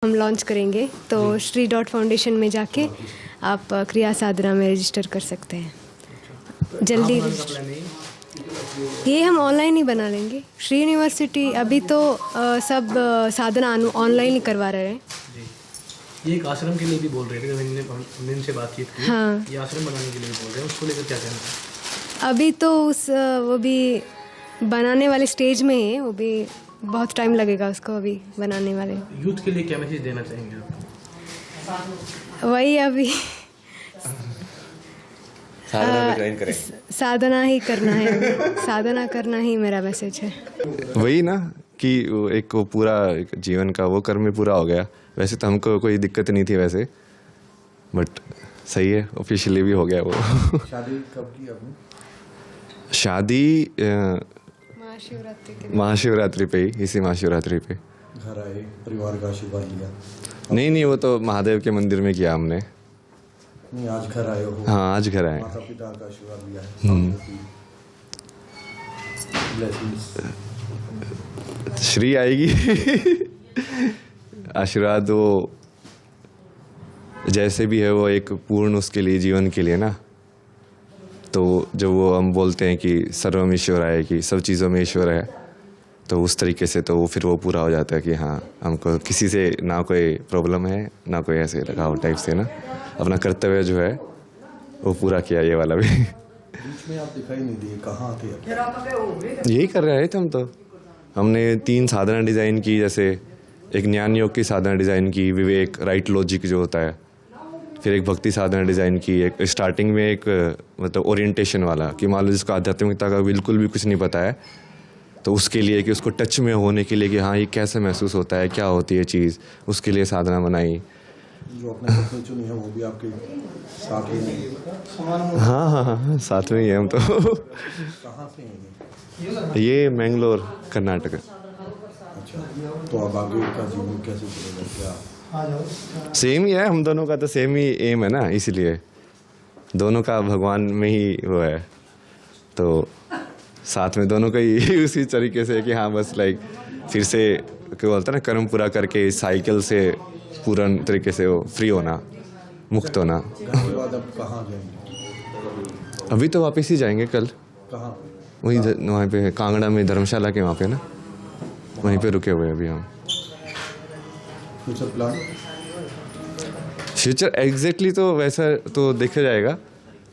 हम लॉन्च करेंगे, तो श्री डॉट फाउंडेशन में जाके आप क्रिया साधना में रजिस्टर कर सकते हैं। जल्दी ये हम ऑनलाइन ही बना लेंगे। श्री यूनिवर्सिटी अभी तो सब साधना ऑनलाइन ही करवा रहे हैं। ये एक आश्रम के लिए भी बोल रहे थे, हमने इनसे बातचीत की। हाँ, ये आश्रम बनाने के लिए बोल रहे हैं, उसको लेकर क्या कहना है? अभी तो वो भी बनाने वाले स्टेज में है, वो भी बहुत टाइम लगेगा उसको अभी बनाने वाले। यूथ के लिए क्या मैसेज देना चाहेंगे आप? वही अभी साधना में ज्वाइन करें, साधना ही करना है, साधना करना ही मेरा मैसेज है। वही ना कि वो पूरा एक जीवन का वो कर्म में पूरा हो गया। वैसे तो हमको कोई दिक्कत नहीं थी वैसे, बट सही है, ऑफिशियली भी हो गया वो। शादी कब की आपने? शादी महाशिवरात्रि पे ही, इसी महाशिवरात्रि पे। घर आए, परिवार का आशीर्वाद लिया? नहीं, वो तो महादेव के मंदिर में किया हमने। नहीं, आज घर आए हो? हाँ, आज घर आए। माता पिता का आशीर्वाद लिया है? श्री आएगी आशीर्वाद वो जैसे भी है, वो एक पूर्ण उसके लिए, जीवन के लिए ना। तो जब वो हम बोलते हैं कि सर्वम ईश्वर है, कि सब चीज़ों में ईश्वर है, तो उस तरीके से तो फिर वो पूरा हो जाता है कि हाँ, हमको किसी से ना कोई प्रॉब्लम है, ना कोई ऐसे लगाव टाइप से ना। अपना कर्तव्य जो है वो पूरा किया, ये वाला भी। बीच में आप दिखाई नहीं दिए, कहाँ थे? यही कर रहे थे हम तो। हमने 3 साधना डिज़ाइन की, जैसे एक ज्ञान योग की साधना डिज़ाइन की, विवेक राइट लॉजिक जो होता है, फिर एक भक्ति साधना डिज़ाइन की, एक स्टार्टिंग में एक मतलब ओरिएंटेशन वाला कि मान लो जिसको आध्यात्मिकता का बिल्कुल भी कुछ नहीं पता है, तो उसके लिए कि उसको टच में होने के लिए कि हाँ, ये कैसे महसूस होता है, क्या होती है चीज़, उसके लिए साधना बनाई। जो अपने पत्नी चुनी है वो भी आपके साथ ही नहीं? हाँ, साथ में ही है हम तो। कहाँ से हैं ये मैंगलोर, कर्नाटक। अच्छा, तो अब आगे का जीवन कैसे चलेगा? क्या सेम ही है, हम दोनों का तो सेम ही एम है ना, इसीलिए दोनों का भगवान में ही वो है, तो साथ में दोनों का ही उसी तरीके से कि हाँ, बस लाइक फिर से क्या बोलते हैं ना, कर्म पूरा करके इस साइकिल से पूर्ण तरीके से वो फ्री होना, मुक्त होना। उसके बाद अब कहाँ जाएंगे? अभी तो वापस ही जाएंगे कल, कहाँ? वहीं वहाँ पे कांगड़ा में धर्मशाला के वहाँ पे ना, वहीं पे रुके हुए अभी हम। Future plan? फ्यूचर एग्जैक्टली तो वैसा तो देखा जाएगा,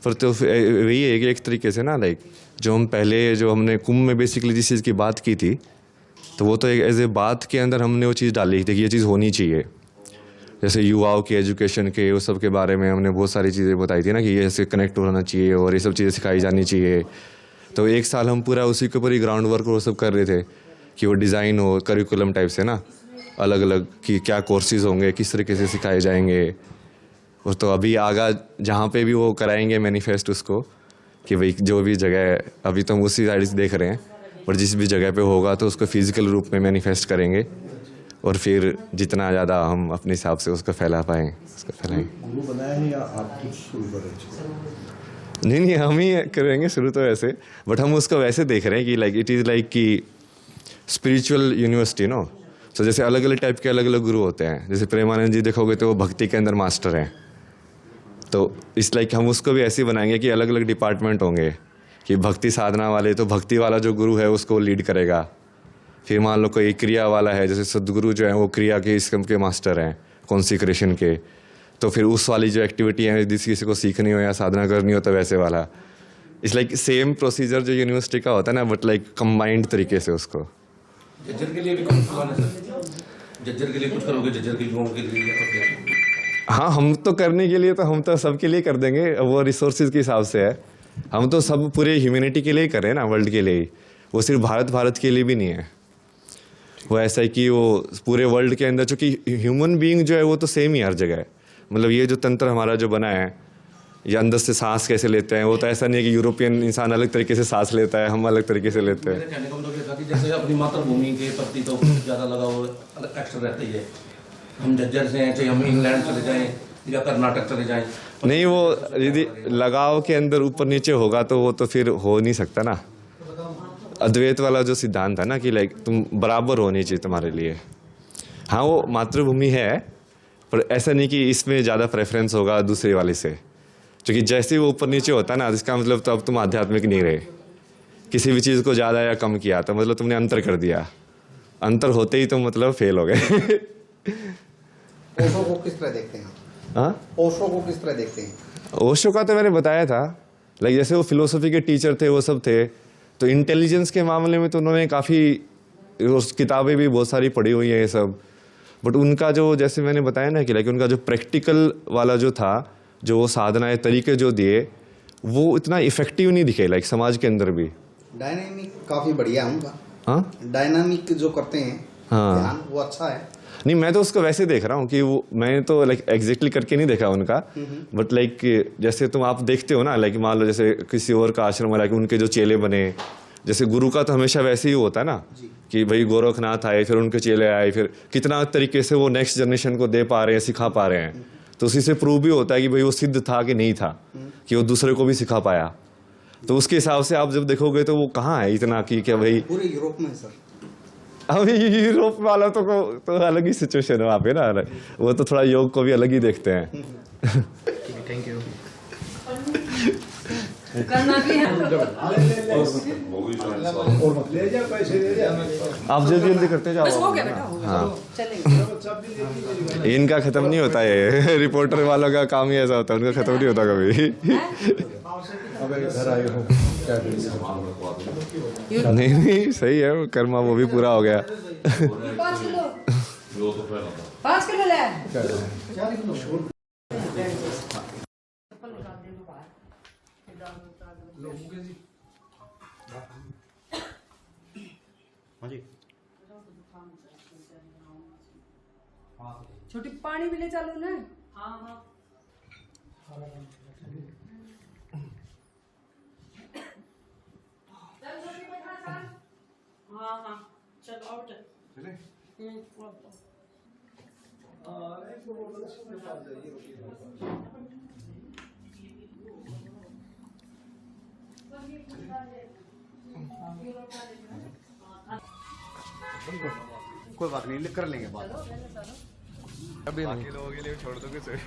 पर तो वही है कि एक तरीके से ना, लाइक जो हम पहले जो हमने कुंभ में बेसिकली जिस चीज़ की बात की थी, तो वो तो एक एज ए बात के अंदर हमने वो चीज़ डाली थी कि ये चीज़ होनी चाहिए। जैसे युवाओं के एजुकेशन के वो सब के बारे में हमने बहुत सारी चीज़ें बताई थी ना, कि ये ऐसे कनेक्ट होना चाहिए और ये सब चीज़ें सिखाई जानी चाहिए। तो एक साल हम पूरा उसी के ऊपर ही ग्राउंड वर्क वो सब कर रहे थे कि वो डिज़ाइन हो करिकुलम टाइप से ना, अलग अलग कि क्या कोर्सेज होंगे, किस तरीके से सिखाए जाएंगे। और तो अभी आगा जहाँ पे भी वो कराएंगे मैनिफेस्ट उसको, कि भाई जो भी जगह है, अभी तो हम उसी साइड से देख रहे हैं, और जिस भी जगह पे होगा तो उसको फिजिकल रूप में मैनिफेस्ट करेंगे, और फिर जितना ज़्यादा हम अपने हिसाब से उसको फैला पाएँ उसको फैलाएंगे। गुरु बनाया है या आप कुछ शुरू करें? नहीं, हम ही करेंगे शुरू तो वैसे, बट हम उसको वैसे देख रहे हैं कि लाइक इट इज़ लाइक कि स्पिरिचुअल यूनिवर्सिटी नो। सो जैसे अलग अलग टाइप के अलग अलग गुरु होते हैं, जैसे प्रेमानंद जी देखोगे तो वो भक्ति के अंदर मास्टर हैं, तो इस लाइक हम उसको भी ऐसे ही बनाएंगे कि अलग अलग डिपार्टमेंट होंगे, कि भक्ति साधना वाले तो भक्ति वाला जो गुरु है उसको लीड करेगा। फिर मान लो कोई क्रिया वाला है, जैसे सदगुरु जो है वो क्रिया के इसकम के मास्टर हैं, कॉन्सिक्रेशन के, तो फिर उस वाली जो एक्टिविटी है जिस किसी को सीखनी हो या साधना करनी हो तो वैसे वाला। इट्स लाइक सेम प्रोसीजर जो यूनिवर्सिटी का होता है ना, बट लाइक कंबाइंड तरीके से उसको। जज्जर के लिए भी कुछ प्लान है सर? जज्जर के लिए कुछ करोगे? जज्जर के युवाओं के लिए या फिर? हाँ, हम तो करने के लिए तो हम तो सबके लिए कर देंगे, वो रिसोर्सेज के हिसाब से है। हम तो सब पूरे ह्यूमैनिटी के लिए ही कर रहे हैं ना, वर्ल्ड के लिए ही। वो सिर्फ भारत के लिए भी नहीं है, वो ऐसा है कि वो पूरे वर्ल्ड के अंदर, चूँकि ह्यूमन बीइंग जो है वो तो सेम ही हर जगह है। मतलब ये जो तंत्र हमारा जो बना है, ये अंदर से सांस कैसे लेते हैं, वो तो ऐसा नहीं है कि यूरोपियन इंसान अलग तरीके से सांस लेता है, हम अलग तरीके से लेते हैं। मेरे कहने का मतलब ये था कि जैसे अपनी मातृभूमि के प्रति तो ज़्यादा लगाव एक्स्ट्रा रहता ही है। हम जज्जर से हैं, चाहे हम इंग्लैंड चले जाएँ या कर्नाटक चले जाएँ, नहीं, वो यदि लगाव के अंदर ऊपर नीचे होगा तो वो तो फिर हो नहीं सकता ना। अद्वैत वाला जो सिद्धांत है ना कि लाइक तुम बराबर होनी चाहिए तुम्हारे लिए, हाँ वो मातृभूमि है, पर ऐसा नहीं कि इसमें ज़्यादा प्रेफरेंस होगा दूसरे वाले से, क्योंकि जैसे ही वो ऊपर नीचे होता है ना, इसका मतलब तो अब तुम आध्यात्मिक नहीं रहे। किसी भी चीज़ को ज़्यादा या कम किया तो मतलब तुमने अंतर कर दिया, अंतर होते ही तुम मतलब फेल हो गए। ओशो को किस तरह देखते हैं? हाँ, ओशो को किस तरह देखते हैं? ओशो का तो मैंने बताया था, लाइक जैसे वो फिलोसफी के टीचर थे, वो सब थे, तो इंटेलिजेंस के मामले में तो उन्होंने काफ़ी उस किताबें भी बहुत सारी पढ़ी हुई हैं ये सब, बट उनका जो जैसे मैंने बताया ना कि लाइक उनका जो प्रैक्टिकल वाला जो था, जो वो साधनाएं तरीके जो दिए, वो इतना इफेक्टिव नहीं दिखे लाइक समाज के अंदर भी। डायनामिक काफी बढ़िया है उनका। हाँ डायनामिक जो करते हैं हाँ। ध्यान, वो अच्छा है। नहीं, मैं तो उसको वैसे देख रहा हूँ कि वो, मैं तो लाइक एग्जैक्टली करके नहीं देखा उनका, बट लाइक जैसे तुम आप देखते हो ना, लाइक मान लो जैसे किसी और का आश्रम है, लाइक उनके जो चेले बने, जैसे गुरु का तो हमेशा वैसे ही होता है ना कि भाई गोरखनाथ आए, फिर उनके चेले आए, फिर कितना तरीके से वो नेक्स्ट जनरेशन को दे पा रहे हैं, सिखा पा रहे हैं, तो उसी से प्रूव भी होता है कि भाई वो सिद्ध था कि नहीं था, कि वो दूसरे को भी सिखा पाया। तो उसके हिसाब से आप जब देखोगे तो वो कहाँ है इतना कि क्या भाई, पूरे यूरोप में सर। अभी यूरोप वाला तो अलग ही सिचुएशन है वहाँ पे ना, वो तो थोड़ा योग को भी अलग ही देखते हैं। Thank you. करना भी है। आप जल्दी जल्दी करते जाओ। बस हो गया बेटा, हो गया। हाँ, चलेंगे। इनका खत्म नहीं होता है, रिपोर्टर वालों का काम ही ऐसा होता है, उनका खत्म नहीं होता कभी। अगर घर आए हो क्या करेंगे? नहीं सही है, वो कर्मा वो भी पूरा हो गया। 5 किलो 5 किलो ले। छोटी पानी भी ले चलो ना। हाँ हाँ हाँ हाँ चलो आओ चल। कोई बात नहीं, कर लेंगे बात। अभी बाकी लोगों के लिए छोड़ दोगे सर?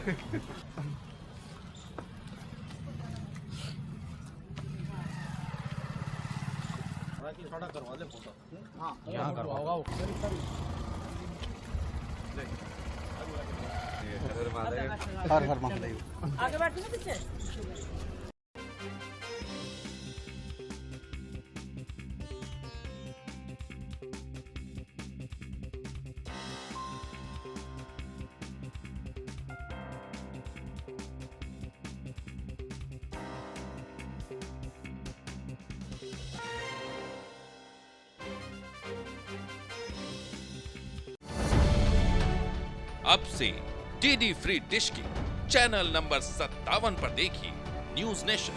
यहाँ करवाओ। हर हर महादेव। आगे बैठो ना पीछे। अब से डीडी फ्री डिश की चैनल नंबर 57 पर देखिए न्यूज नेशन।